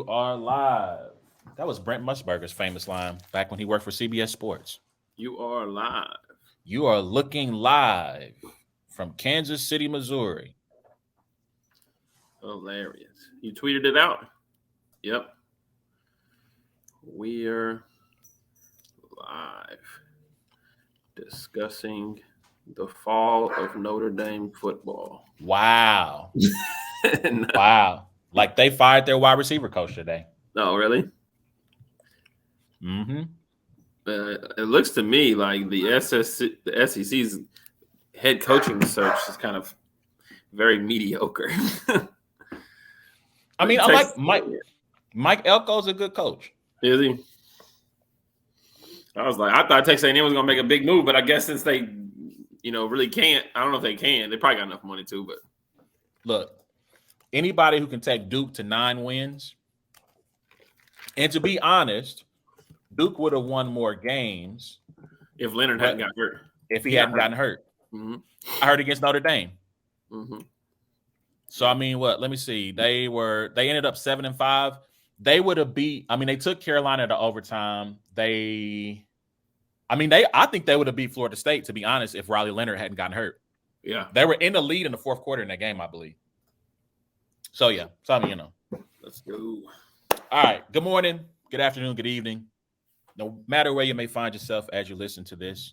are live. That was Brent Musburger's famous line back when he worked for CBS Sports. You are live. You are looking live from Kansas City, Missouri. Hilarious. You tweeted it out. Yep. We're live discussing the fall of Notre Dame football. Wow. Wow. Like they fired their wide receiver coach today. No, really? Mm-hmm. It looks to me like the SEC's head coaching search is kind of very mediocre. I mean, I like Mike Elko's a good coach. Is he? I was like, I thought Texas A&M was going to make a big move, but I guess since they, really can't, I don't know if they can. They probably got enough money too, but. Look, anybody who can take Duke to 9 wins, and to be honest, Duke would have won more games if Leonard hadn't got hurt. If he hadn't gotten hurt. Mm-hmm. I heard against Notre Dame. Mm-hmm. So, I mean, let me see. They ended up 7-5. They would have beat, they took Carolina to overtime. I think they would have beat Florida State, to be honest, if Riley Leonard hadn't gotten hurt. Yeah. They were in the lead in the fourth quarter in that game, I believe. So, yeah. So, Let's go. All right. Good morning, good afternoon, good evening. No matter where you may find yourself as you listen to this.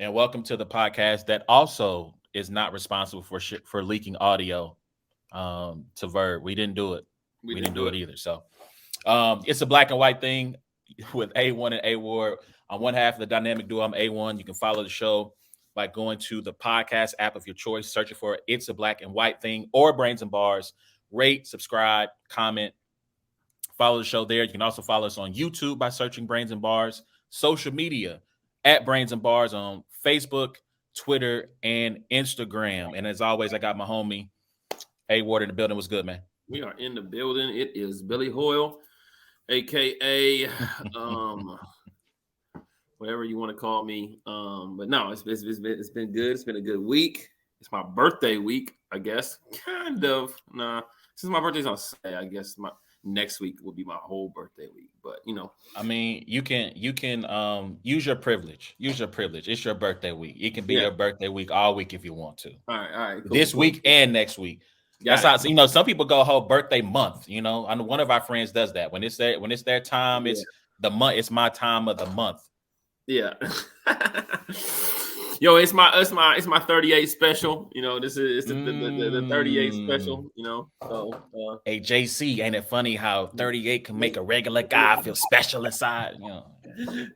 And welcome to the podcast that also is not responsible for leaking audio to Verb. We didn't do it. We didn't do it either. So it's a black and white thing with A1 and A Ward. On one half of the dynamic duo, I'm A1. You can follow the show by going to the podcast app of your choice, searching for It's a Black and White Thing or Brains and Bars. Rate, subscribe, comment, follow the show there. You can also follow us on YouTube by searching Brains and Bars. Social media at Brains and Bars on Facebook, Twitter, and Instagram. And as always, I got my homie A Ward in the building. What's good, man? We are in the building. It is Billy Hoyle, aka whatever you want to call me. But no, it's been good. It's been a good week. It's my birthday week, I guess. Kind of. Nah, since my birthday's on Saturday, I guess my next week will be my whole birthday week. But you can use your privilege. Use your privilege. It's your birthday week. It can be your birthday week all week if you want to. All right. Cool, this week and next week. That's how some people go whole birthday month. I know one of our friends does that. When it's their time, it's the month. It's my time of the month. Yeah. Yo, it's my 38 special. This is the 38 special. So hey JC, ain't it funny how 38 can make a regular guy feel special inside?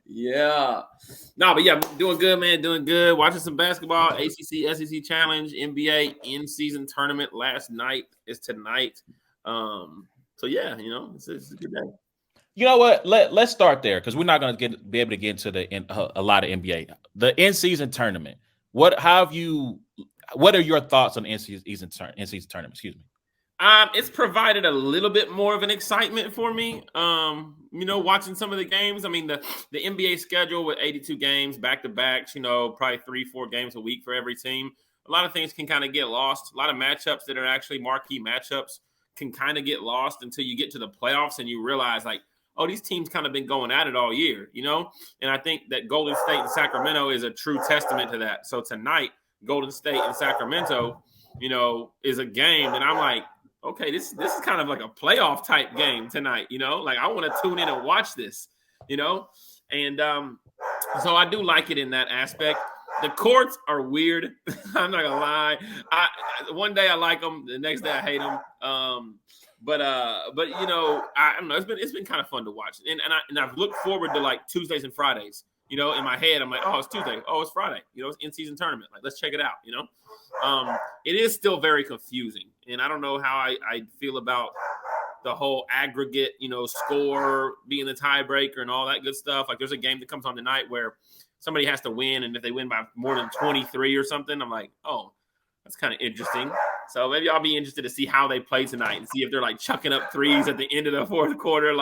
Yeah. No, but yeah, doing good, man. Doing good. Watching some basketball. ACC, SEC Challenge, NBA in-season tournament last night is tonight. So yeah, it's a good day. You know what? Let's start there because we're not going to be able to get into a lot of NBA. The in-season tournament. What are your thoughts on the in-season tournament? Excuse me. It's provided a little bit more of an excitement for me. Watching some of the games. I mean, the NBA schedule with 82 games back to backs. Probably 3-4 games a week for every team. A lot of things can kind of get lost. A lot of matchups that are actually marquee matchups can kind of get lost until you get to the playoffs and you realize oh, these teams kind of been going at it all year, And I think that Golden State and Sacramento is a true testament to that. So tonight, Golden State and Sacramento, is a game that I'm like, okay, this is kind of like a playoff type game tonight, I want to tune in and watch this, And so I do like it in that aspect. The courts are weird. I'm not gonna lie. One day I like them, the next day I hate them. But I don't know. It's been kind of fun to watch, and I've looked forward to Tuesdays and Fridays. In my head, I'm like, oh, it's Tuesday, oh, it's Friday. It's in-season tournament. Let's check it out. It is still very confusing, and I don't know how I feel about the whole aggregate, score being the tiebreaker and all that good stuff. There's a game that comes on tonight where somebody has to win, and if they win by more than 23 or something, I'm like, oh, that's kind of interesting. So maybe I'll be interested to see how they play tonight and see if they're chucking up threes at the end of the fourth quarter,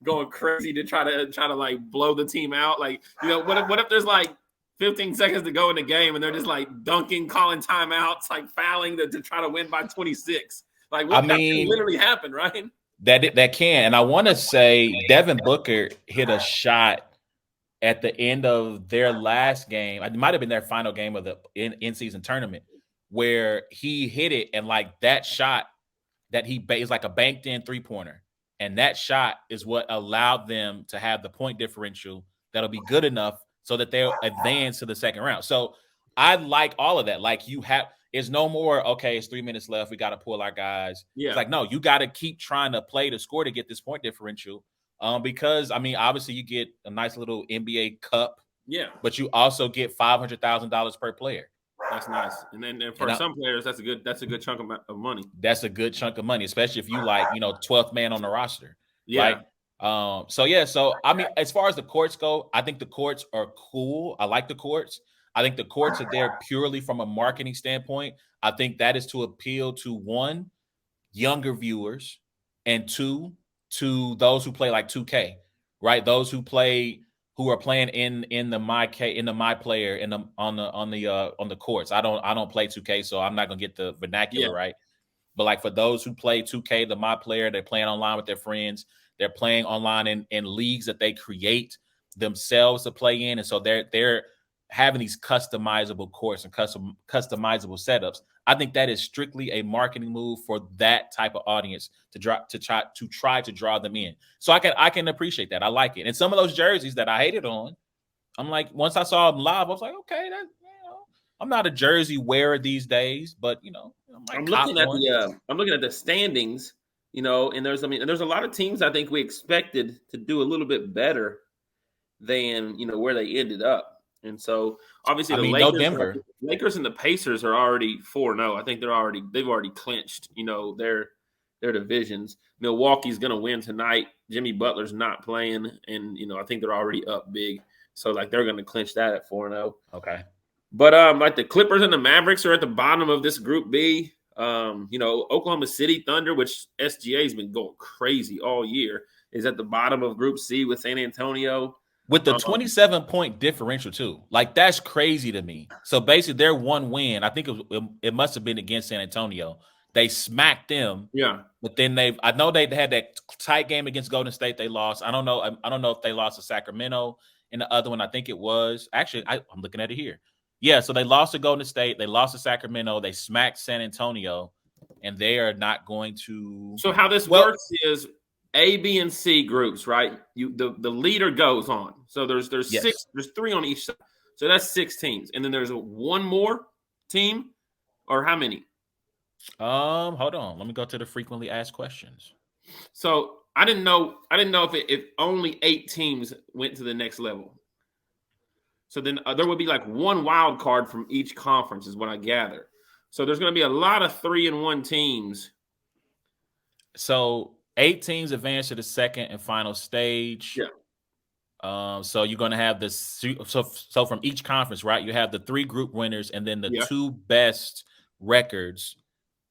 going crazy to try to blow the team out. What if there's 15 seconds to go in the game and they're just dunking, calling timeouts, fouling to try to win by 26. That can literally happen, right? that can. And I want to say Devin Booker hit a shot at the end of their last game. It might have been their final game of the in-season tournament, where he hit it, and like that shot that is like a banked in 3-pointer. And that shot is what allowed them to have the point differential that'll be good enough so that they'll advance to the second round. So I like all of that. Like it's no more, okay, it's 3 minutes left, we got to pull our guys. Yeah. It's like, no, you got to keep trying to play to score to get this point differential. Because I mean, obviously you get a nice little NBA cup. Yeah. But you also get $500,000 per player. That's nice. And then for some players, that's a good chunk of money. That's a good chunk of money, especially if you 12th man on the roster. Yeah. Right? So I mean, as far as the courts go, I think the courts are cool. I like the courts. I think the courts are there purely from a marketing standpoint. I think that is to appeal to, one, younger viewers, and two, to those who play like 2K, right? Those who are playing in the my player on the courts. I don't play 2K, so I'm not gonna get the vernacular right. But like for those who play 2K, the my player, they're playing online with their friends. They're playing online in leagues that they create themselves to play in, and so they're having these customizable courts and customizable setups. I think that is strictly a marketing move for that type of audience to try to draw them in. So I can appreciate that. I like it. And some of those jerseys that I hated on, I'm like, once I saw them live, I was like, okay, I'm not a jersey wearer these days, but I'm looking at the standings, and there's a lot of teams I think we expected to do a little bit better than where they ended up. And so obviously Lakers and the Pacers are already 4-0. I think they've already clinched, their divisions. Milwaukee's going to win tonight. Jimmy Butler's not playing, and I think they're already up big. So like they're going to clinch that at 4-0. Okay. But like the Clippers and the Mavericks are at the bottom of this Group B. Oklahoma City Thunder, which SGA has been going crazy all year, is at the bottom of Group C with San Antonio. With the 27-point differential, too. Like, that's crazy to me. So, basically, their one win, I think it must have been against San Antonio. They smacked them. Yeah. But then I know they had that tight game against Golden State. They lost. I don't know if they lost to Sacramento. And the other one, I think it was. Actually, I'm looking at it here. Yeah, so they lost to Golden State. They lost to Sacramento. They smacked San Antonio. And they are not going to. So, how this works is A, B, and C groups, right? The leader goes on. So there's six, there's 3 on each side. So that's 6 teams. And then there's one more team, or how many? Hold on. Let me go to the frequently asked questions. So I didn't know if only 8 teams went to the next level. So then there would be like one wild card from each conference, is what I gather. So there's going to be a lot of 3-1 teams. So 8 teams advance to the second and final stage. Yeah. So you're going to have this. So from each conference, right? You have the 3 group winners, and then the 2 best records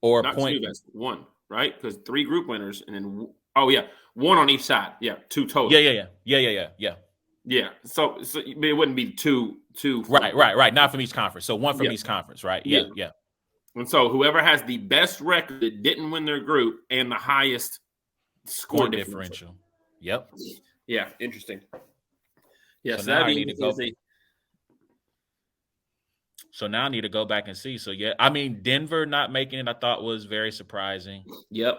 or not point. 2 best, 1, right? Because 3 group winners, and then 1 on each side. Yeah, 2 total. Yeah. So it wouldn't be two. Right. Not from each conference. So 1 from each conference, right? Yeah. And so whoever has the best record that didn't win their group and the highest score differential. Yep. Yeah, interesting. Yeah, so now I need to go. So now I need to go back and see. So yeah, I mean, Denver not making it, I thought was very surprising. Yep.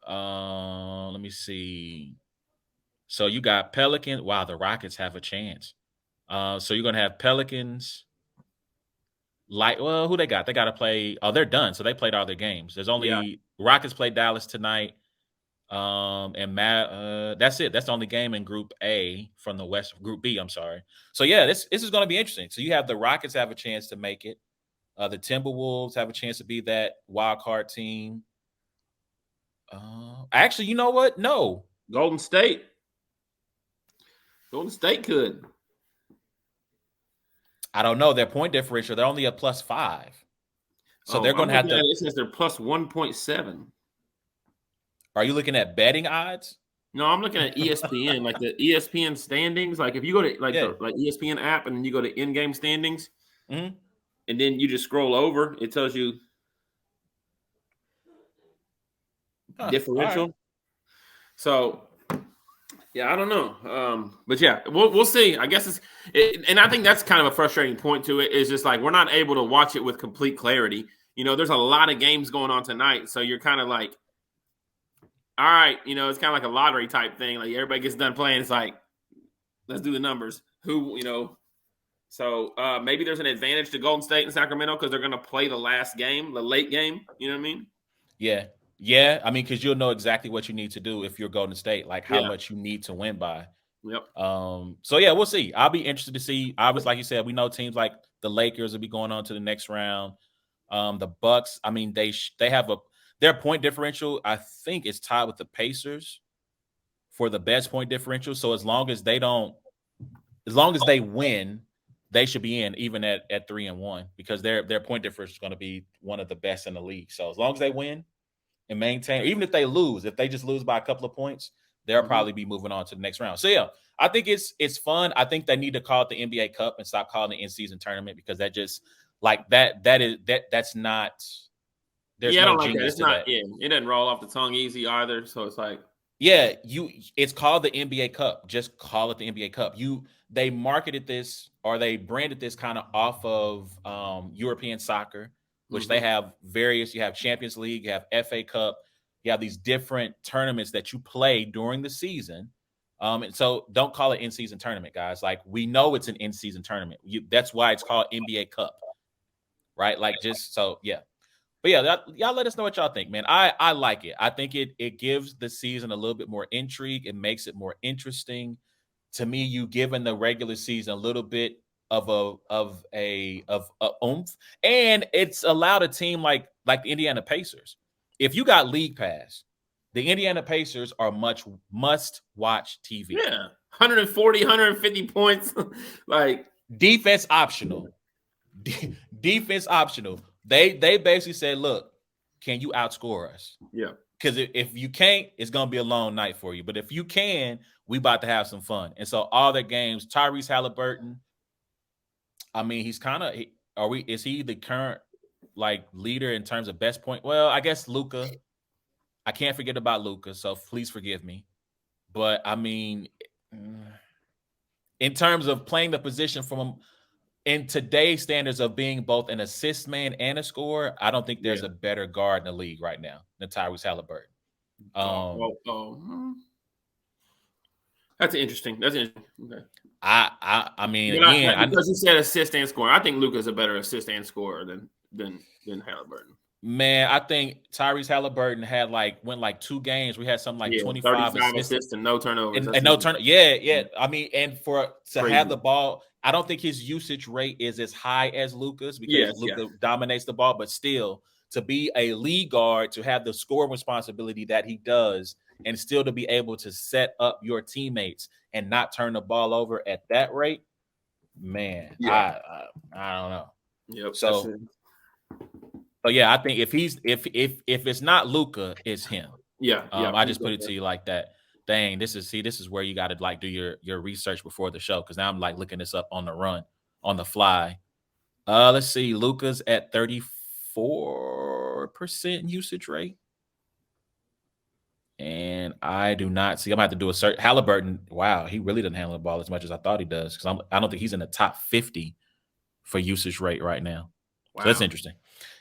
Let me see. So you got Pelicans. Wow, the Rockets have a chance. So you're gonna have Pelicans. Who they got? They got to play. Oh, they're done. So they played all their games. There's only Rockets play Dallas tonight. And that's it. That's the only game in Group A from the West. Group B, I'm sorry. So yeah, this is going to be interesting. So you have the Rockets have a chance to make it. The Timberwolves have a chance to be that wild card team. Actually, you know what? No, Golden State could. I don't know. Their point differential, they're only a +5. So they're going to have to. It says they're +1.7. Are you looking at betting odds? No, I'm looking at ESPN, like the ESPN standings. Like if you go to the ESPN app and then you go to in-game standings, and then you just scroll over, it tells you differential. So yeah, I don't know. But yeah, we'll see. I guess and I think that's kind of a frustrating point to it. Is just like we're not able to watch it with complete clarity. There's a lot of games going on tonight, so you're kind of like, all right, it's kind of like a lottery type thing. Like everybody gets done playing, it's like, let's do the numbers. So maybe there's an advantage to Golden State and Sacramento because they're going to play the last game, the late game. You know what I mean? Yeah. I mean, because you'll know exactly what you need to do if you're Golden State, like how much you need to win by. Yep. So yeah, we'll see. I'll be interested to see. Obviously, like you said, we know teams like the Lakers will be going on to the next round. The Bucks, I mean, they have their point differential, I think, is tied with the Pacers for the best point differential. So as long as they win, they should be in even at 3-1 because their point differential is going to be one of the best in the league. So as long as they win and maintain, even if they lose, if they just lose by a couple of points, they'll probably be moving on to the next round. So yeah, I think it's fun. I think they need to call it the NBA Cup and stop calling it in-season tournament because that just like that's not. There's I no don't like that. genius It's to not. that. Yeah, it doesn't roll off the tongue easy either. So it's like, Yeah, it's called the NBA Cup. Just call it the NBA Cup. They marketed this or they branded this kind of off of European soccer, which they have various. You have Champions League, you have FA Cup, you have these different tournaments that you play during the season. And so don't call it in-season tournament, guys. Like we know it's an in-season tournament. That's why it's called NBA Cup, right? Like just so yeah. But yeah, y'all let us know what y'all think, man. I like it. I think it gives the season a little bit more intrigue. It makes it more interesting. To me, you given the regular season a little bit of a oomph, and it's allowed a team like the Indiana Pacers. If you got League Pass, the Indiana Pacers are must watch TV. Yeah, 140, 150 points, like defense optional. Defense optional. They basically said, look, can you outscore us? Yeah. Because if you can't, it's gonna be a long night for you. But if you can, we about to have some fun. And so all the games, Tyrese Halliburton, I mean, he's kind of is he the current like leader in terms of best point? Well, I guess Luka. I can't forget about Luka, so please forgive me. But I mean, in terms of playing the position from in today's standards of being both an assist man and a scorer, I don't think there's a better guard in the league right now than Tyrese Halliburton. That's interesting. Okay. I mean, again, because you said assist and scorer, I think Luka's a better assist and scorer than Halliburton. Man, I think Tyrese Halliburton went like 2 games. We had something like 25 assists and no turnovers. And no turn. Yeah. I mean, and have the ball, I don't think his usage rate is as high as Luka's because Luka dominates the ball, but still to be a lead guard, to have the scoring responsibility that he does, and still to be able to set up your teammates and not turn the ball over at that rate, man, I don't know. Yep. So yeah, I think if it's not Luka, it's him. I just put it to you like that. Dang, this is where you got to like do your research before the show because now I'm like looking this up on the run, on the fly. Let's see, Luka's at 34% usage rate, and I do not see. I'm gonna have to do a search. Halliburton, wow, he really doesn't handle the ball as much as I thought he does because I don't think he's in the top 50 for usage rate right now. Wow. So that's interesting.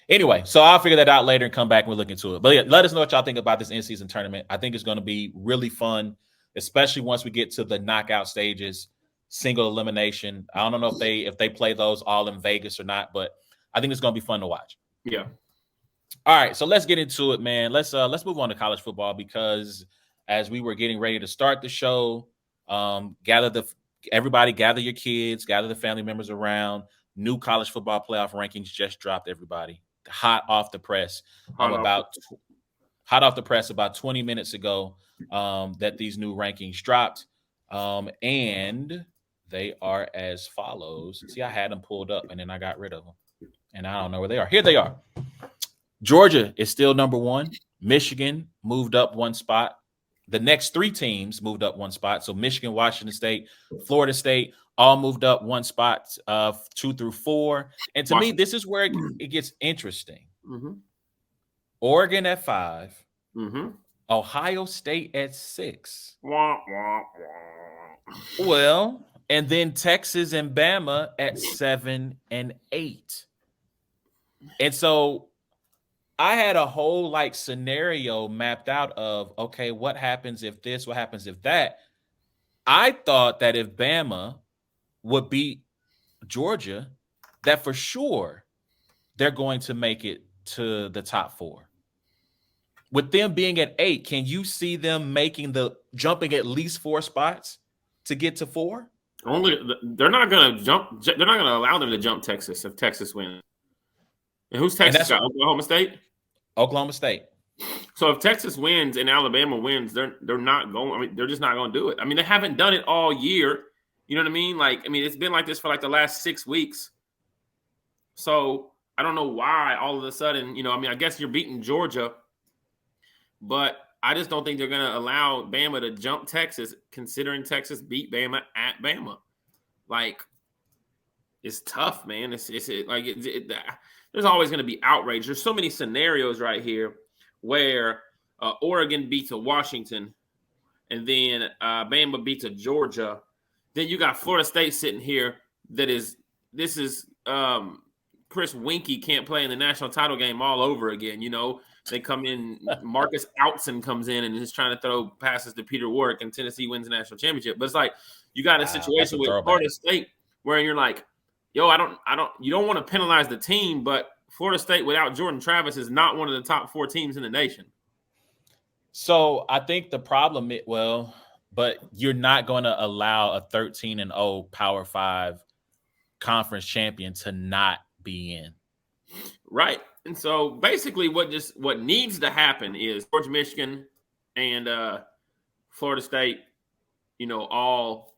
Anyway, so I'll figure that out later and come back and we'll look into it. But yeah, let us know what y'all think about this in-season tournament. I think it's going to be really fun, especially once we get to the knockout stages, single elimination. I don't know if they play those all in Vegas or not, but I think it's going to be fun to watch. Yeah. All right, so let's get into it, man. Let's move on to college football because as we were getting ready to start the show, everybody gather your kids, gather the family members around. New college football playoff rankings just dropped, everybody. Hot off the press about 20 minutes ago that these new rankings dropped, and they are as follows. See, I had them pulled up and then I got rid of them and I don't know where they are. Here they are. Georgia is still number 1. Michigan moved up 1 spot. The next 3 teams moved up 1 spot. So Michigan, Washington State, Florida State all moved up 1 spot, 2 through 4. And to me, this is where it gets interesting. Oregon at 5. Ohio State at 6. Wah, wah, wah. Well, and then Texas and Bama at 7 and 8. And so I had a whole like scenario mapped out of, okay, what happens if this, what happens if that? I thought that if Bama would beat Georgia, that for sure they're going to make it to the top 4. With them being at 8, can you see them making the jumping at least 4 spots to get to 4? They're not going to jump. They're not going to allow them to jump Texas if Texas wins. And who's Texas got? Oklahoma State. Oklahoma State. So if Texas wins and Alabama wins, they're not going. I mean, they're just not going to do it. I mean, they haven't done it all year. You know what I mean? Like, I mean, it's been like this for like the last 6 weeks. So I don't know why all of a sudden, I mean, I guess you're beating Georgia, but I just don't think they're going to allow Bama to jump Texas, considering Texas beat Bama at Bama. Like, it's tough, man. There's always going to be outrage. There's so many scenarios right here where Oregon beats a Washington, and then Bama beats a Georgia. Then you got Florida State sitting here. This is Chris Winkie can't play in the national title game all over again. They come in, Marcus Outson comes in and is trying to throw passes to Peter Warrick, and Tennessee wins the national championship. But it's like you got a situation with Florida State where you're like, yo, you don't want to penalize the team, but Florida State without Jordan Travis is not one of the top 4 teams in the nation. So I think the problem but you're not going to allow a 13-0 Power 5 conference champion to not be in. Right. And so basically what needs to happen is Georgia, Michigan, and Florida State, all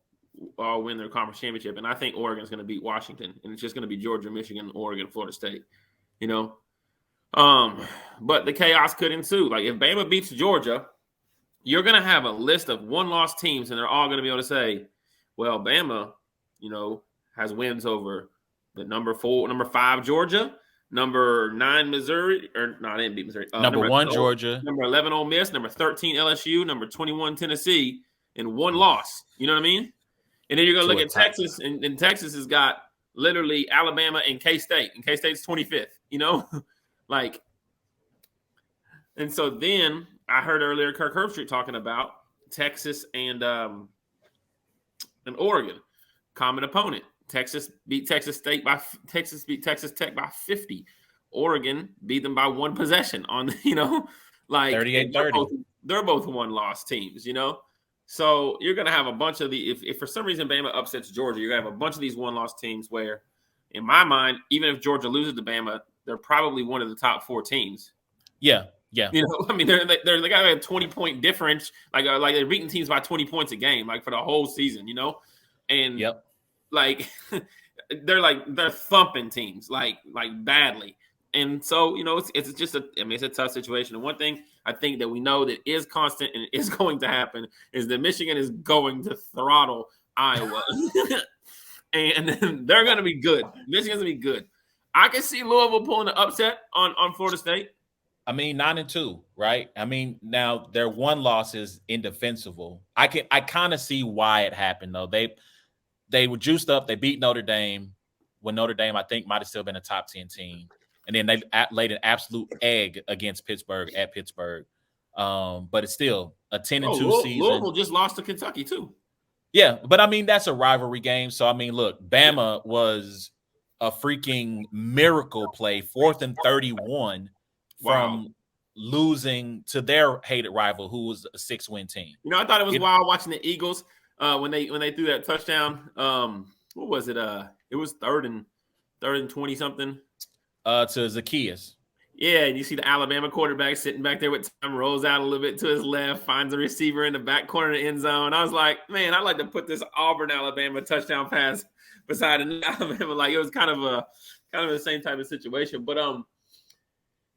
win their conference championship. And I think Oregon's going to beat Washington, and it's just going to be Georgia, Michigan, Oregon, Florida State, But the chaos could ensue. Like if Bama beats Georgia, you're going to have a list of 1-loss teams, and they're all going to be able to say, well, Bama, has wins over the number 5 Georgia, number 9 Missouri, or no, I didn't beat Missouri. Number 1 Georgia, number 11 Ole Miss, number 13 LSU, number 21 Tennessee, and 1 loss. You know what I mean? And then you're going to look at Texas, and Texas has got literally Alabama and K-State, and K-State's 25th. Like, and so then I heard earlier Kirk Herbstreit talking about Texas and Oregon, common opponent. Texas beat Texas Tech by 50. Oregon beat them by 1 possession on, like 38-30. They're both 1-loss teams, So you're going to have a bunch of if for some reason Bama upsets Georgia, you're going to have a bunch of these 1-loss teams where, in my mind, even if Georgia loses to Bama, they're probably one of the top 4 teams. Yeah. I mean, they got a 20-point difference. Like they're beating teams by 20 points a game, like for the whole season, And like they're thumping teams like badly. And so, it's just it's a tough situation. And one thing I think that we know that is constant and is going to happen is that Michigan is going to throttle Iowa. And they're going to be good. Michigan's going to be good. I can see Louisville pulling the upset on Florida State. I mean, 9-2, right? I mean, now their 1 loss is indefensible. I kind of see why it happened though. They were juiced up. They beat Notre Dame when Notre Dame, I think, might have still been a top 10 team. And then they laid an absolute egg against Pittsburgh at Pittsburgh. But it's still a 10-2 season. Louisville just lost to Kentucky too. Yeah, but I mean, that's a rivalry game. So, I mean, look, Bama was a freaking miracle play, 4th and 31 from losing to their hated rival, who was a 6-win team. I thought it was wild watching the Eagles when they threw that touchdown. What was it? It was third and 20 something. To Zacchaeus. Yeah, and you see the Alabama quarterback sitting back there with time, rolls out a little bit to his left, finds a receiver in the back corner of the end zone. I was like, man, I'd like to put this Auburn-Alabama touchdown pass beside an Alabama. Like it was kind of the same type of situation. But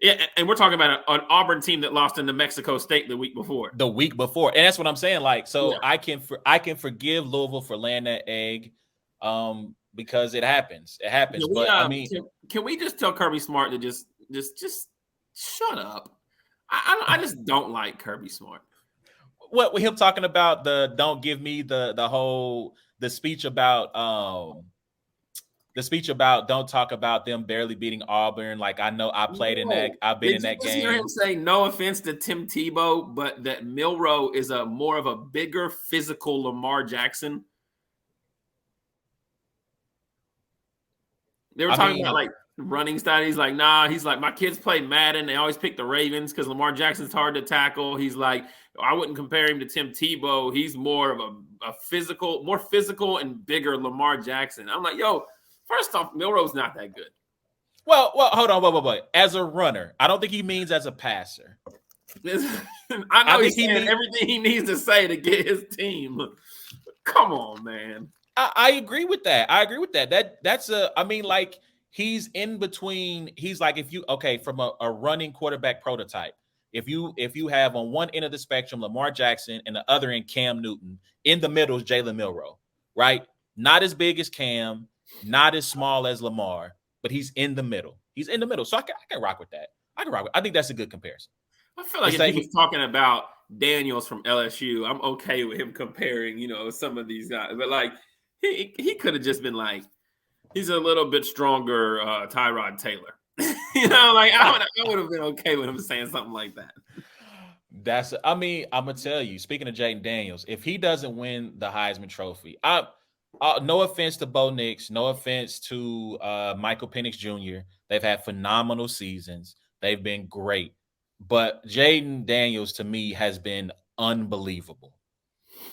yeah, and we're talking about an Auburn team that lost in New Mexico State the week before. And that's what I'm saying. Like, so yeah. I can forgive Louisville for laying that egg, because it happens. It happens. But I mean, can we just tell Kirby Smart to just shut up? I just don't like Kirby Smart. What with him talking about don't give me the speech about don't talk about them barely beating Auburn. Like I know I've been in Did you that just hear him game. say, no offense to Tim Tebow, but that Milroe is a more of a bigger physical Lamar Jackson? They were talking about like running style. He's like, nah, he's like, my kids play Madden. They always pick the Ravens because Lamar Jackson's hard to tackle. He's like, I wouldn't compare him to Tim Tebow. He's more of more physical and bigger Lamar Jackson. I'm like, yo, first off, Milroe's not that good. Well, hold on, wait. As a runner, I don't think he means as a passer. I know he's saying everything he needs to say to get his team. Come on, man. I agree with that. He's in between. He's like, from a running quarterback prototype. If you have on one end of the spectrum Lamar Jackson and the other end Cam Newton, in the middle is Jalen Milroe, right? Not as big as Cam, not as small as Lamar, but he's in the middle. So I can rock with that. I think that's a good comparison. I feel like if he was talking about Daniels from LSU, I'm okay with him comparing, some of these guys. But like he could have just been like, he's a little bit stronger Tyrod Taylor. I would have been okay with him saying something like that. I'm gonna tell you, speaking of Jaden Daniels, if he doesn't win the Heisman Trophy, no offense to Bo Nix, no offense to Michael Penix Jr. They've had phenomenal seasons. They've been great. But Jaden Daniels, to me, has been unbelievable.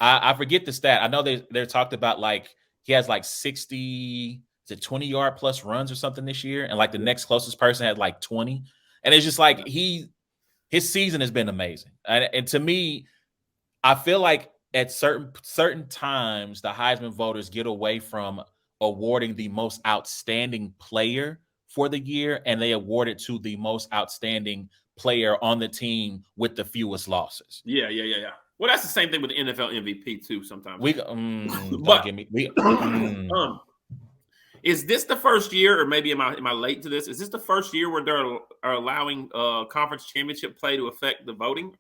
I forget the stat. I know they're talked about like he has like 60 to 20-yard plus runs or something this year. And like the next closest person had like 20. And it's just like his season has been amazing. And to me, I feel like at certain times, the Heisman voters get away from awarding the most outstanding player for the year, and they award it to the most outstanding player on the team with the fewest losses. Yeah. Well, that's the same thing with the NFL MVP too. Sometimes don't get me. Is this the first year, or maybe am I late to this? Is this the first year where they're allowing conference championship play to affect the voting?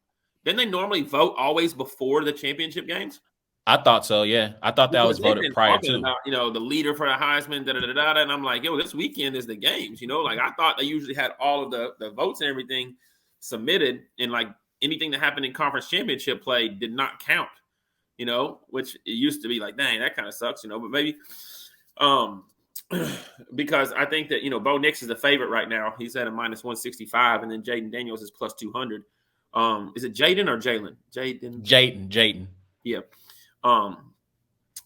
Didn't they normally vote always before the championship games? I thought so. Yeah, I thought that was voted prior to. About, the leader for the Heisman, and I'm like, yo, this weekend is the games. Like I thought they usually had all of the votes and everything submitted, and like anything that happened in conference championship play did not count. Which it used to be like, dang, that kind of sucks. But maybe, because I think that Bo Nix is the favorite right now. He's at a -165, and then Jaden Daniels is plus 200. Is it Jaden or Jalen? Jaden. Yeah.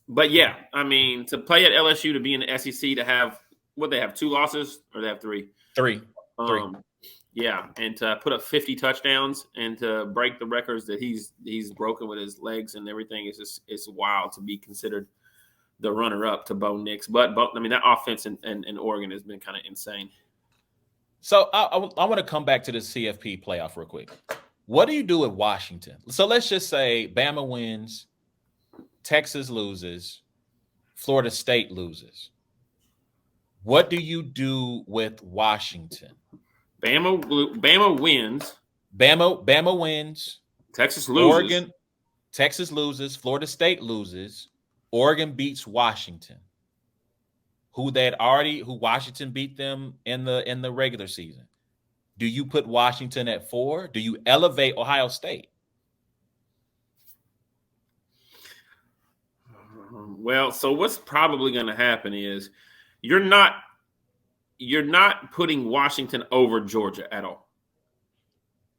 But yeah, I mean, to play at LSU, to be in the SEC, to have they have 2 losses, or they have 3? Three. Yeah, and to put up 50 touchdowns and to break the records that he's broken with his legs and everything is just, it's wild to be considered the runner-up to Bo Nix. But I mean, that offense in Oregon has been kind of insane. So I want to come back to the CFP playoff real quick. What do you do with Washington? So let's just say Bama wins, Texas loses, Florida State loses. What do you do with Washington? Bama wins. Bama wins. Texas loses. Texas loses. Florida State loses. Oregon beats Washington, who Washington beat them in the regular season. Do you put Washington at 4? Do you elevate Ohio State? Well, so what's probably going to happen is you're not putting Washington over Georgia at all.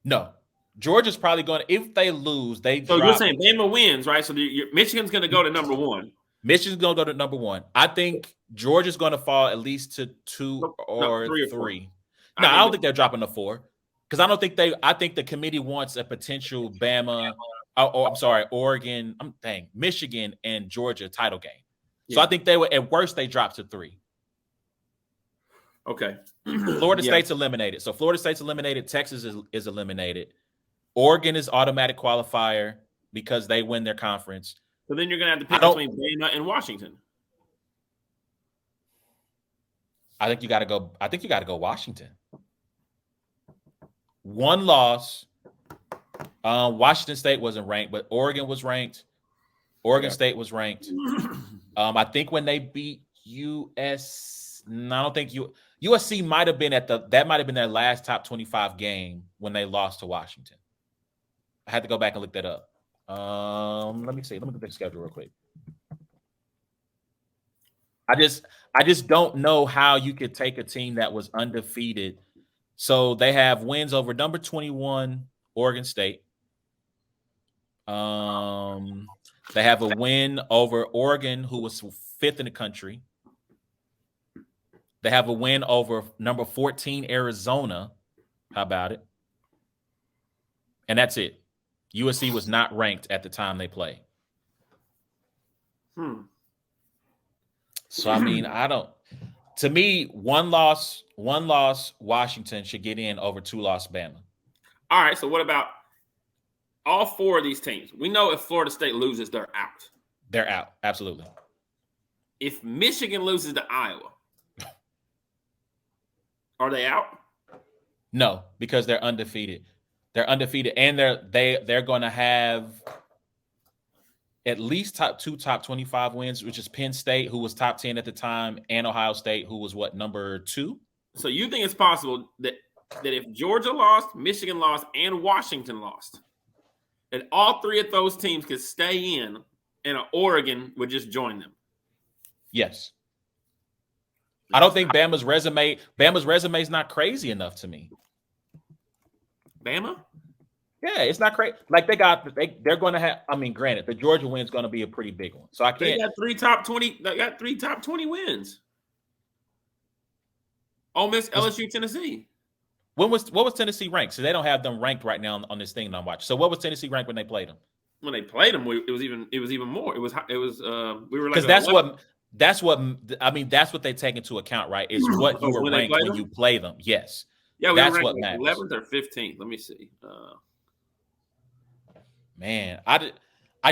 No. Georgia's probably going to, if they lose, So you're saying Bama wins, right? So Michigan's going to go to number 1. Michigan's going to go to number 1. I think Georgia's going to fall at least to 2 or 3. No, I don't think they're dropping to 4 because I think the committee wants a potential Bama. Oregon. Michigan and Georgia title game. Yeah. So I think at worst they drop to 3. Okay. Florida State's eliminated. So Florida State's eliminated. Texas is eliminated. Oregon is automatic qualifier because they win their conference. So then you're going to have to pick between Bama and Washington. I think you got to go Washington. 1 loss, Washington State wasn't ranked, but Oregon was ranked. Oregon State was ranked. I think when they beat US, no, I don't think USC might have been that might have been their last top 25 game when they lost to Washington. I had to go back and look that up. Let me see. Let me look at the schedule real quick. I just don't know how you could take a team that was undefeated. So they have wins over number 21 Oregon State. They have a win over Oregon, who was 5th in the country. They have a win over number 14 Arizona. How about it? And that's it. USC was not ranked at the time they played. So I mean, to me, one loss Washington should get in over 2-loss Bama. All right, so what about all 4 of these teams? We know if Florida State loses, they're out. They're out, absolutely. If Michigan loses to Iowa, are they out? No, because they're undefeated. They're undefeated, and they're going to have at least top 25 wins, which is Penn State, who was top 10 at the time, and Ohio State, who was number 2. So you think it's possible that if Georgia lost, Michigan lost, and Washington lost, that all 3 of those teams could stay in, and Oregon would just join them? Yes. I don't think Bama's resume is not crazy enough to me. Bama? Yeah, it's not crazy. Like they're going to have. I mean, granted, the Georgia win is going to be a pretty big one. So I can't. They got 3 top 20. They got 3 top 20 wins. Ole Miss, LSU, Tennessee. What was Tennessee ranked? So they don't have them ranked right now on this thing that I'm watching. So what was Tennessee ranked when they played them? When they played them, it was even more. It was we were like, because that's what they take into account, right? Is what you were ranked when you play them. Yes. Yeah, that's what matters. 11th or 15th. Let me see. Man, I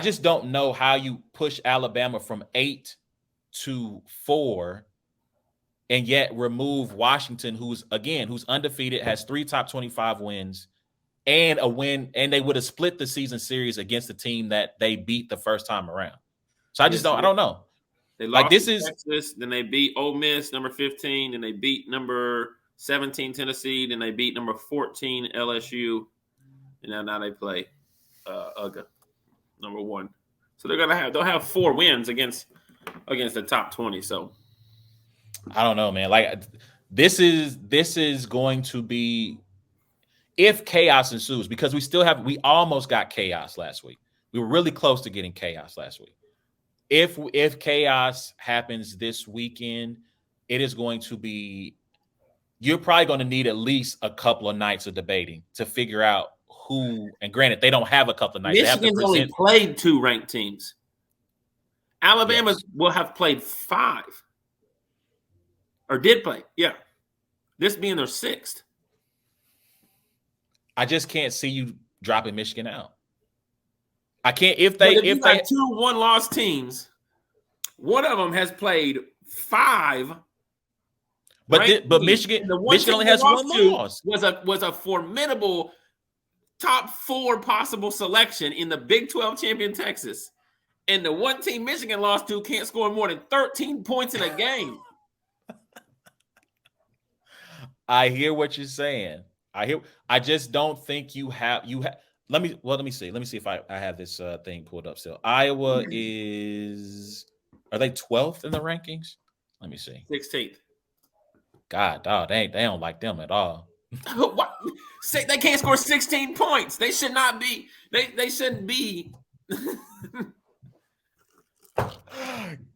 just don't know how you push Alabama from 8 to 4 and yet remove Washington, who's undefeated, has 3 top 25 wins and a win, and they would have split the season series against the team that they beat the first time around. So I don't know. They lost Texas, then they beat Ole Miss, number 15, then they beat number 17 Tennessee, then they beat number 14 LSU, and now they play UGA, number 1. So they'll have 4 wins against the top 20. So I don't know, man. Like this is going to be, if chaos ensues, because we almost got chaos last week. We were really close to getting chaos last week. If chaos happens this weekend, it is going to be, you're probably going to need at least a couple of nights of debating to figure out who, and granted, they don't have a couple of nights. Michigan's only played 2 ranked teams. Alabama will have played 5. Or did play. Yeah. This being their 6th. I just can't see you dropping Michigan out. I can't if they 2 1-loss teams. One of them has played 5. But Michigan only has 1 loss. Was a formidable top 4 possible selection in the Big 12 champion Texas. And the one team Michigan lost to can't score more than 13 points in a game. I hear what you're saying. I just don't think you have. Let me see. Let me see if I have this thing pulled up still. Iowa are they 12th in the rankings? Let me see. 16th. God, dog, they don't like them at all. What? They can't score 16 points. They should not be. They shouldn't be.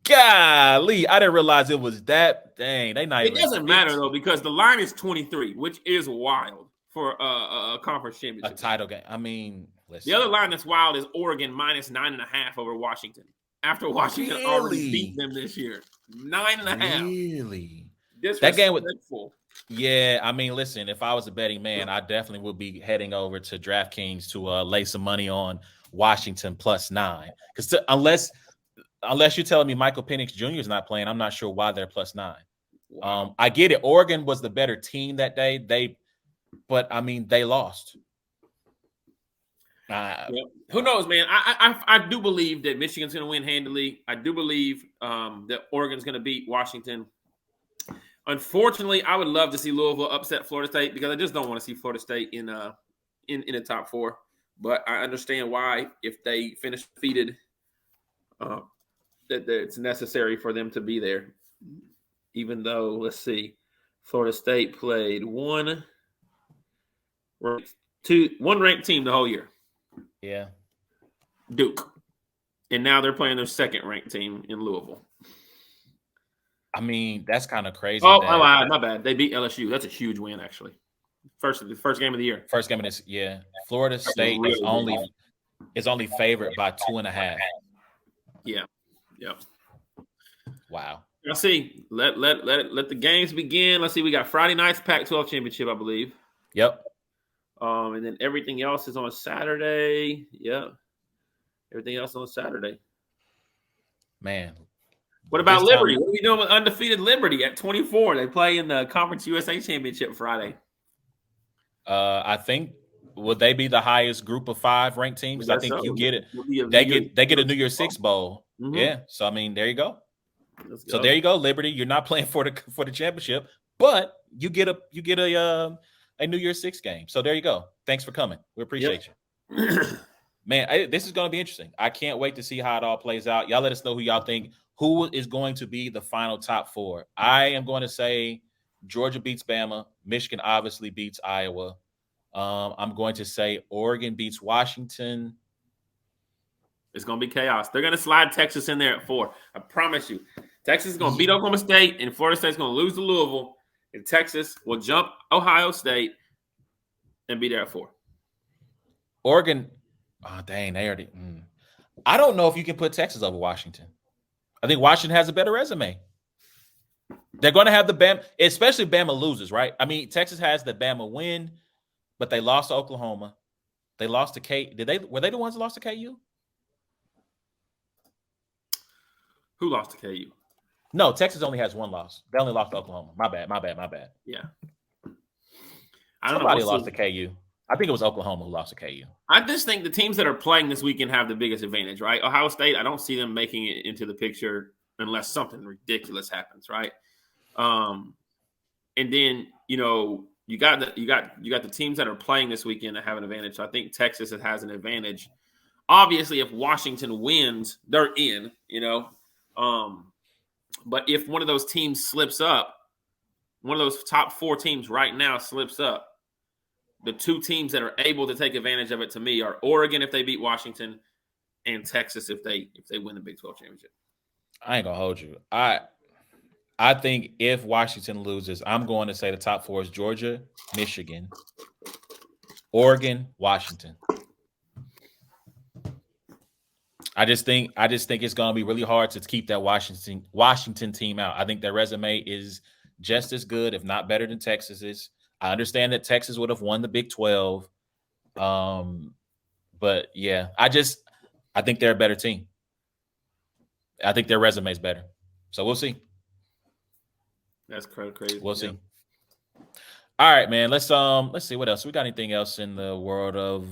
Golly, I didn't realize it was that. Dang, they not. It doesn't matter though, because the line is 23, which is wild for a conference championship, a title game. I mean, listen. The other line that's wild is Oregon minus 9.5 over Washington. After Washington already beat them this year, 9.5. Really? That game was Yeah, I mean, listen, if I was a betting man, I definitely would be heading over to DraftKings to lay some money on Washington +9. Because unless you're telling me Michael Penix Jr. is not playing, I'm not sure why they're +9. Wow. I get it. Oregon was the better team that day. But I mean, they lost. Yep. Who knows, man? I do believe that Michigan's going to win handily. I do believe that Oregon's going to beat Washington. Unfortunately, I would love to see Louisville upset Florida State because I just don't want to see Florida State in the top four. But I understand why, if they finish defeated, that it's necessary for them to be there. Even though, let's see, Florida State played one ranked team the whole year. Yeah. Duke. And now they're playing their second ranked team in Louisville. I mean, that's kind of crazy. Oh, I lied. My bad. They beat LSU. That's a huge win, actually. First game of the year. First game of this, yeah. Florida State is only favored by 2.5. Yeah. Yep. Wow. Let's see. Let the games begin. Let's see. We got Friday night's Pac-12 championship, I believe. Yep. And then everything else is on Saturday. Yeah. Everything else on Saturday. Man. What about Liberty? What are we doing with undefeated Liberty at 24? They play in the Conference USA Championship Friday. I think would they be the highest group of 5 ranked teams? I think you get it. They get a New Year's Six bowl. Mm-hmm. Yeah. So I mean, there you go. So there you go, Liberty. You're not playing for the championship, but you get a New Year's Six game. So there you go. Thanks for coming. We appreciate you. Man, this is going to be interesting. I can't wait to see how it all plays out. Y'all let us know who y'all think. Who is going to be the final top 4? I am going to say Georgia beats Bama. Michigan obviously beats Iowa. I'm going to say Oregon beats Washington. It's going to be chaos. They're going to slide Texas in there at 4. I promise you. Texas is going to beat Oklahoma State, and Florida State's going to lose to Louisville, and Texas will jump Ohio State and be there at 4. Oregon, oh, dang, they already. I don't know if you can put Texas over Washington. I think Washington has a better resume. They're going to have the Bama, especially Bama loses, right? I mean, Texas has the Bama win, but they lost to Oklahoma. They lost to K. Were they the ones that lost to KU? Who lost to KU? No, Texas only has 1 loss. They only lost to Oklahoma. My bad. Yeah. Somebody lost to KU. I think it was Oklahoma who lost to KU. I just think the teams that are playing this weekend have the biggest advantage, right? Ohio State, I don't see them making it into the picture unless something ridiculous happens, right? And then, you got the teams that are playing this weekend that have an advantage. So I think Texas has an advantage. Obviously, if Washington wins, they're in, but if one of those teams slips up, one of those top 4 teams right now slips up, the 2 teams that are able to take advantage of it to me are Oregon if they beat Washington, and Texas if they win the Big 12 championship. I ain't gonna hold you. I think if Washington loses, I'm going to say the top 4 is Georgia, Michigan, Oregon, Washington. I just think it's going to be really hard to keep that Washington team out. I think their resume is just as good, if not better than Texas's. I understand that Texas would have won the Big 12. But yeah, I think they're a better team. I think their resume is better. So we'll see. That's crazy. We'll see. All right, man. Let's see what else. We got anything else in the world of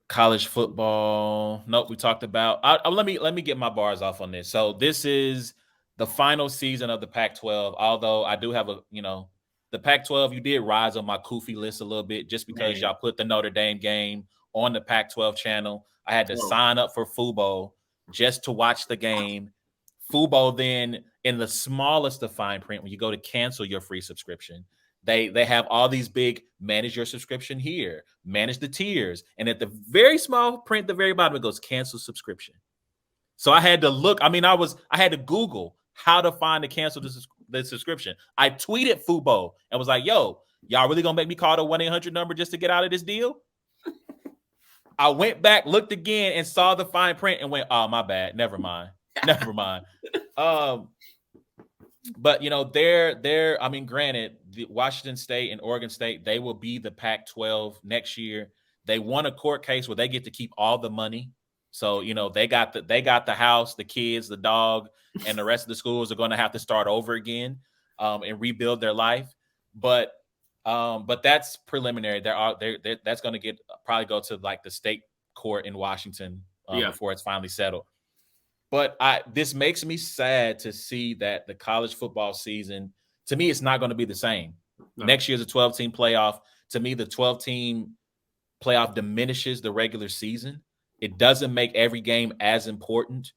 college football? Nope, we talked about. Let me get my bars off on this. So this is the final season of the Pac-12. Although I do have the Pac-12, you did rise on my Kofi list a little bit just because y'all put the Notre Dame game on the Pac-12 channel. I had to sign up for Fubo just to watch the game. Fubo then, in the smallest of fine print, when you go to cancel your free subscription, they have all these big manage your subscription here, manage the tiers. And at the very small print, at the very bottom, it goes cancel subscription. So I had to look. I mean, I had to Google how to find to cancel the subscription. I tweeted Fubo and was like, yo, y'all really gonna make me call the 1-800 number just to get out of this deal? I went back, looked again, and saw the fine print and went, oh, my bad. Never mind. But they're I mean, granted, the Washington State and Oregon State, they will be the Pac-12 next year. They won a court case where they get to keep all the money. So, they got the house, the kids, the dog, and the rest of the schools are going to have to start over again and rebuild their life. But But that's preliminary. That's going to probably go to like the state court in Washington before it's finally settled. But this makes me sad to see that the college football season, to me, it's not going to be the same. No. Next year's a 12-team playoff. To me, the 12-team playoff diminishes the regular season. It doesn't make every game as important,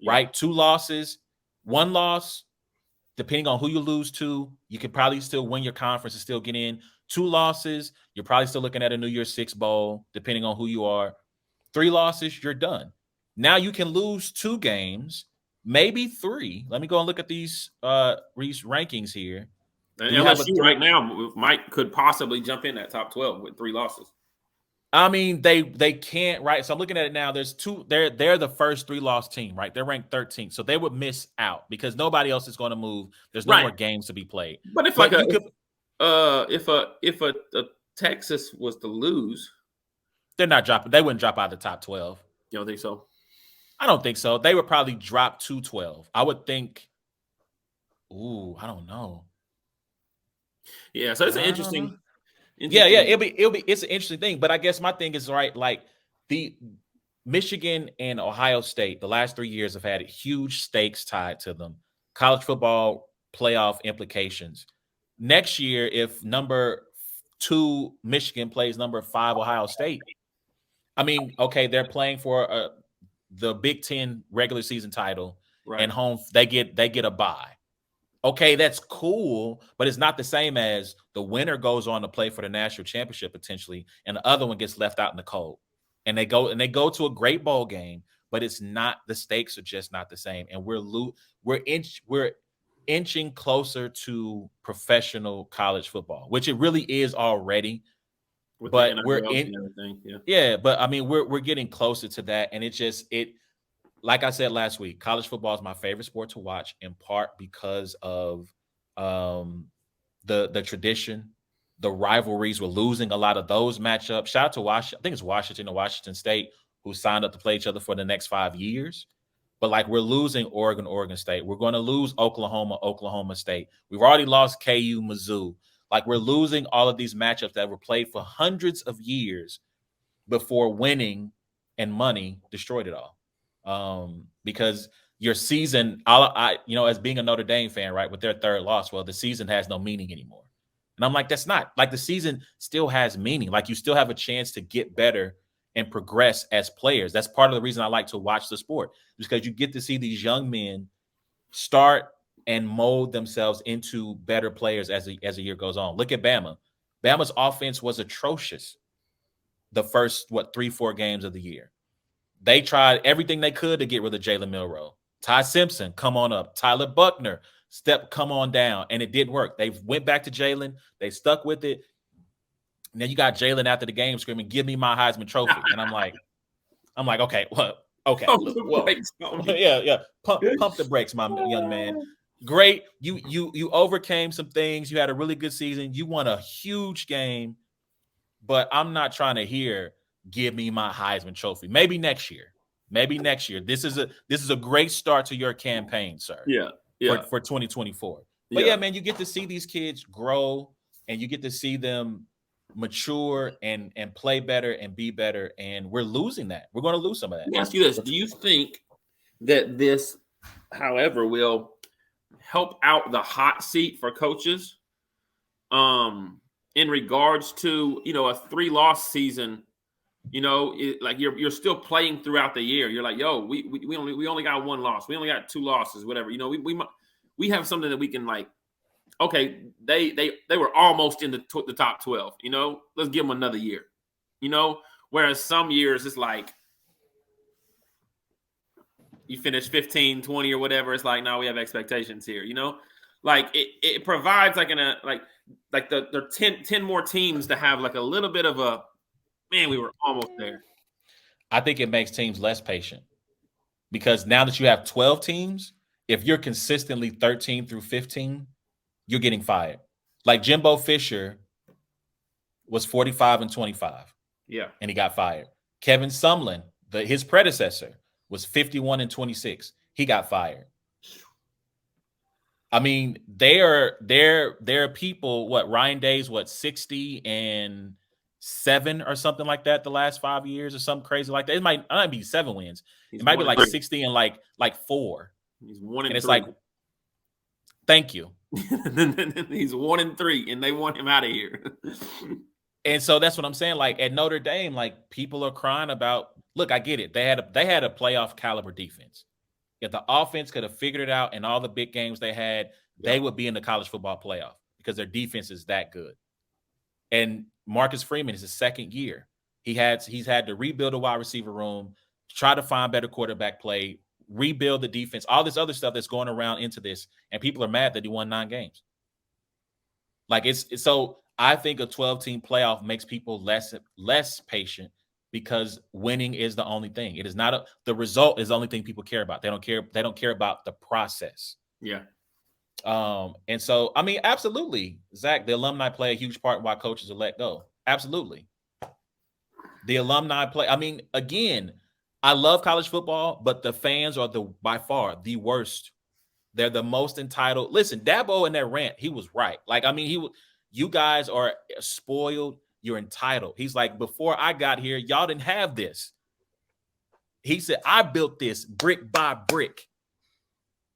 right? 2 losses, 1 loss, depending on who you lose to, you could probably still win your conference and still get in. 2 losses, you're probably still looking at a New Year's Six bowl, depending on who you are. 3 losses, you're done. Now you can lose 2 games, maybe 3. Let me go and look at these rankings here. And LSU right now, Mike could possibly jump in that top 12 with 3 losses. I mean, they can't, right? So I'm looking at it now. There's 2. They're the first 3-loss team, right? They're ranked 13th, so they would miss out because nobody else is going to move. There's no more games to be played. But if if a Texas was to lose, they're not dropping. They wouldn't drop out of the top 12. You don't think so? I don't think so. They would probably drop to 12. I would think. Ooh, I don't know. Yeah, so it's an interesting. Yeah, it's an interesting thing. But I guess my thing is, right, like the Michigan and Ohio State, the last 3 years have had huge stakes tied to them. College football playoff implications. Next year, if number 2 Michigan plays number 5 Ohio State, I mean, okay, they're playing for the Big Ten regular season title, and home they get a bye. Okay, that's cool, but it's not the same as the winner goes on to play for the national championship potentially, and the other one gets left out in the cold. And they go to a great bowl game, but it's not, the stakes are just not the same. And we're inching closer to professional college football, which it really is already. But we're in everything. Yeah, but I mean we're getting closer to that, and like I said last week, college football is my favorite sport to watch, in part because of the tradition, the rivalries. We're losing a lot of those matchups. Shout out to Washington. I think it's Washington and Washington State who signed up to play each other for the next 5 years. But like we're losing Oregon State. We're going to lose Oklahoma State. We've already lost KU, Mizzou. Like we're losing all of these matchups that were played for hundreds of years before winning and money destroyed it all. Because your season, as being a Notre Dame fan, right, with their 3rd loss, well, the season has no meaning anymore. And I'm like, that's not, like, the season still has meaning. Like you still have a chance to get better and progress as players. That's part of the reason I like to watch the sport, because you get to see these young men start and mold themselves into better players as the year goes on. Look at Bama. Bama's offense was atrocious the first 3-4 games of the year. They tried everything they could to get rid of Jalen Milroe. Ty Simpson, come on up. Tyler Buckner, come on down. And it didn't work. They went back to Jalen. They stuck with it. And then you got Jalen after the game screaming, "Give me my Heisman Trophy." And I'm like, okay, well, okay. Yeah. Pump the brakes, my young man. Great. You overcame some things. You had a really good season. You won a huge game. But I'm not trying to hear, "Give me my Heisman Trophy." Maybe next year. This is a great start to your campaign, sir. Yeah. For 2024. But yeah, man, you get to see these kids grow, and you get to see them mature and play better and be better. And we're losing that. We're going to lose some of that. Let me ask you this: do you think that this, however, will help out the hot seat for coaches? In regards to a 3-loss season. Like you're still playing throughout the year. You're like, yo, we only got 1 loss. We only got 2 losses, whatever. We have something that we can, like, okay, they were almost in the top 12. Let's give them another year. Whereas some years it's like you finish 15, 20 or whatever. It's like, now we have expectations here. Like it provides like the 10 more teams to have like a little bit of a, man, we were almost there. I think it makes teams less patient, because now that you have 12 teams, if you're consistently 13 through 15, you're getting fired. Like Jimbo Fisher was 45-25. Yeah. And he got fired. Kevin Sumlin, his predecessor, was 51-26. He got fired. I mean, there are people, Ryan Day's 60-7 or something like that the last 5 years or something crazy like that. It might not be 7 wins. It might be like 60 and like 4. He's 1 and and it's 3. like, thank you. He's 1 and 3, and they want him out of here. And so that's what I'm saying. Like at Notre Dame, like people are crying about. Look, I get it. They had a playoff caliber defense. If the offense could have figured it out in all the big games they had, they would be in the college football playoff because their defense is that good. And Marcus Freeman is his second year. He's had to rebuild a wide receiver room, try to find better quarterback play, rebuild the defense, all this other stuff that's going around into this. And people are mad that he won 9 games. Like it's so I think a 12-team playoff makes people less patient because winning is the only thing. It is not the result is the only thing people care about. They don't care about the process. Yeah. And so, I mean, absolutely, Zach, the alumni play a huge part in why coaches are let go. Absolutely. The alumni play. I mean, again, I love college football, but the fans are by far the worst. They're the most entitled. Listen, Dabo in that rant, he was right. Like, I mean, you guys are spoiled. You're entitled. He's like, before I got here, y'all didn't have this. He said, I built this brick by brick.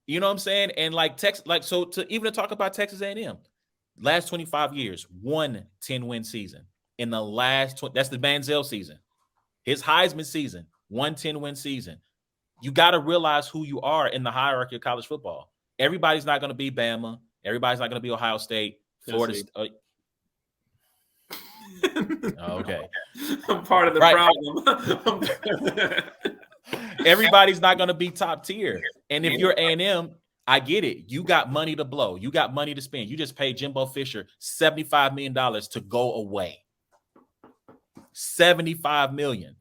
You know what I'm saying? And like Texas, so to talk about Texas A&M, last 25 years, 1 10-win season. In the last that's the Manziel season. His Heisman season, 1 10-win season. You got to realize who you are in the hierarchy of college football. Everybody's not going to be Bama. Everybody's not going to be Ohio State, Florida. Okay. I'm part of the problem. Everybody's not going to be top tier. And if you're A&M, I get it. You got money to blow. You got money to spend. You just paid Jimbo Fisher $75 million to go away. $75 million.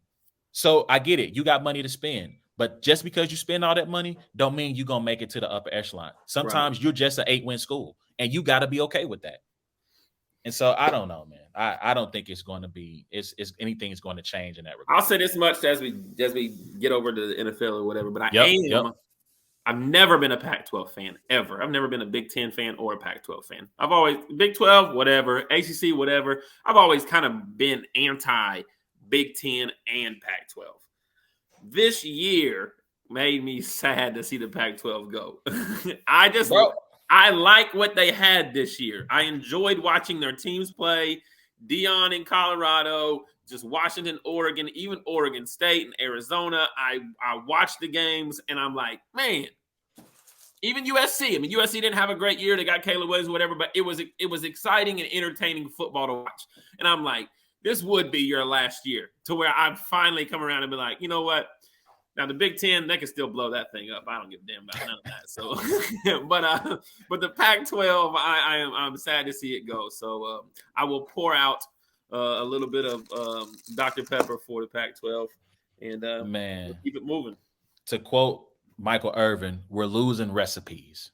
So I get it. You got money to spend. But just because you spend all that money don't mean you're going to make it to the upper echelon. Sometimes you're just an 8-win school, and you got to be okay with that. And so I don't know, man. I don't think it's going to be anything is going to change in that regard. I'll say this much as we get over to the NFL or whatever, but I've never been a Pac-12 fan ever. I've never been a Big Ten fan or a Pac-12 fan. I've always Big 12, whatever, ACC, whatever. I've always kind of been anti Big Ten and Pac-12. This year made me sad to see the Pac-12 go. I like what they had this year. I enjoyed watching their teams play. Dion in Colorado, just Washington, Oregon, even Oregon State and Arizona. I watched the games, and I'm like, man, even USC. I mean, USC didn't have a great year. They got Caleb Williams, whatever, but it was exciting and entertaining football to watch. And I'm like, this would be your last year, to where I've finally come around and be like, you know what? Now the Big Ten, they can still blow that thing up. I don't give a damn about none of that. So, but the Pac-12, I'm sad to see it go. So I will pour out a little bit of Dr. Pepper for the Pac-12, and we'll keep it moving. To quote Michael Irvin, we're losing recipes.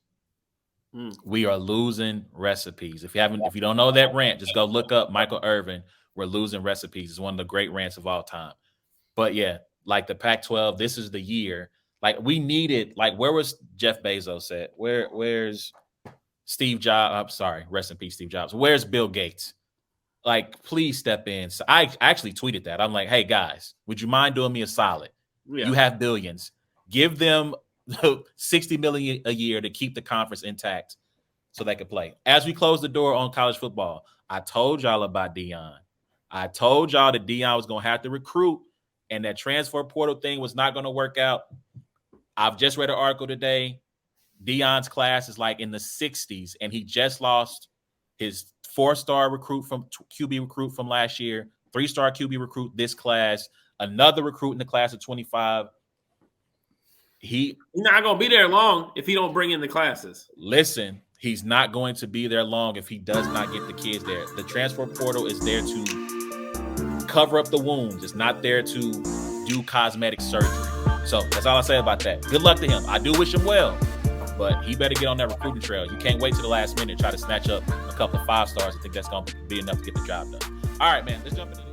We are losing recipes. If you don't know that rant, just go look up Michael Irvin. We're losing recipes. It's one of the great rants of all time. But yeah. Like the Pac-12, this is the year. Like we needed, like where was Jeff Bezos at? Where's Steve Jobs? I'm sorry, rest in peace, Steve Jobs. Where's Bill Gates? Like, please step in. So I actually tweeted that. I'm like, hey guys, would you mind doing me a solid? Yeah. You have billions. Give them $60 million a year to keep the conference intact so they can play. As we close the door on college football, I told y'all about Deion. I told y'all that Deion was going to have to recruit, and that transfer portal thing was not going to work out. I've just read an article today. Deion's class is like in the 60s, and he just lost his 4-star QB recruit from last year, 3-star QB recruit this class, another recruit in the class of 25. He's not going to be there long if he don't bring in the classes. Listen, he's not going to be there long if he does not get the kids there. The transfer portal is there to cover up the wounds. It's not there to do cosmetic surgery. So that's all I say about that. Good luck to him. I do wish him well, but he better get on that recruiting trail. You can't wait to the last minute and try to snatch up a couple of 5 stars. I think that's going to be enough to get the job done. All right, man, let's jump into this.